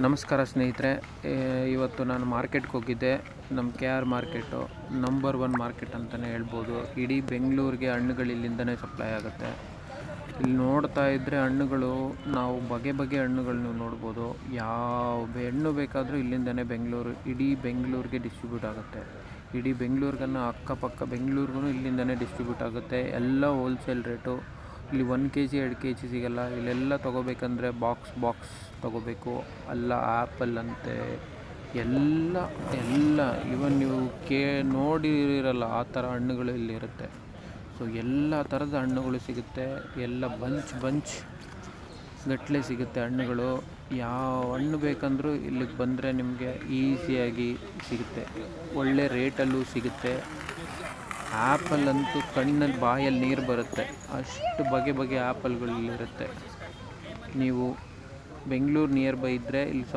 ನಮಸ್ಕಾರ ಸ್ನೇಹಿತರೆ. ಇವತ್ತು ನಾನು ಮಾರ್ಕೆಟ್ಗೆ ಹೋಗಿದ್ದೆ. ನಮ್ಮ KR ಮಾರ್ಕೆಟು ನಂಬರ್ 1 ಮಾರ್ಕೆಟ್ ಅಂತಲೇ ಹೇಳ್ಬೋದು. ಇಡೀ ಬೆಂಗಳೂರಿಗೆ ಹಣ್ಣುಗಳು ಇಲ್ಲಿಂದನೇ ಸಪ್ಲೈ ಆಗುತ್ತೆ. ಇಲ್ಲಿ ನೋಡ್ತಾ ಇದ್ದರೆ ಹಣ್ಣುಗಳು ನಾವು ಬಗೆ ಬಗೆ ಹಣ್ಣುಗಳು ನೀವು ನೋಡ್ಬೋದು. ಯಾವ ಹಣ್ಣು ಬೇಕಾದರೂ ಇಲ್ಲಿಂದನೇ ಇಡೀ ಬೆಂಗಳೂರಿಗೆ ಡಿಸ್ಟ್ರಿಬ್ಯೂಟ್ ಆಗುತ್ತೆ. ಇಡೀ ಬೆಂಗಳೂರಿಗನ್ನು ಅಕ್ಕಪಕ್ಕ ಬೆಂಗಳೂರಿಗೂ ಇಲ್ಲಿಂದನೇ ಡಿಸ್ಟ್ರಿಬ್ಯೂಟ್ ಆಗುತ್ತೆ. ಎಲ್ಲ ಹೋಲ್ಸೇಲ್ ರೇಟು. ಇಲ್ಲಿ 1 kg 2 kg ಸಿಗಲ್ಲ. ಇಲ್ಲೆಲ್ಲ ತೊಗೋಬೇಕಂದ್ರೆ ಬಾಕ್ಸ್ ತೊಗೋಬೇಕು. ಎಲ್ಲ ಆ್ಯಪಲ್ ಅಂತೆ ಎಲ್ಲ ಇವನ್ ನೀವು ನೋಡಿರಲ್ಲ ಆ ಥರ ಹಣ್ಣುಗಳು ಇಲ್ಲಿರುತ್ತೆ. ಸೊ ಎಲ್ಲ ಥರದ ಹಣ್ಣುಗಳು ಸಿಗುತ್ತೆ. ಎಲ್ಲ ಬಂಚ್ ಗಟ್ಟಲೆ ಸಿಗುತ್ತೆ ಹಣ್ಣುಗಳು. ಯಾವ ಹಣ್ಣು ಬೇಕಂದ್ರೂ ಇಲ್ಲಿಗೆ ಬಂದರೆ ನಿಮಗೆ ಈಸಿಯಾಗಿ ಸಿಗುತ್ತೆ. ಒಳ್ಳೆ ರೇಟಲ್ಲೂ ಸಿಗುತ್ತೆ. ಆ್ಯಪಲ್ ಅಂತೂ ಕಣ್ಣಲ್ಲಿ ಬಾಯಲ್ಲಿ ನೀರು ಬರುತ್ತೆ, ಅಷ್ಟು ಬಗೆ ಆ್ಯಪಲ್ಗಳು ಇಲ್ಲಿರುತ್ತೆ. ನೀವು ಬೆಂಗಳೂರು ನಿಯರ್ ಬೈ ಇದ್ದರೆ ಇಲ್ಲಿ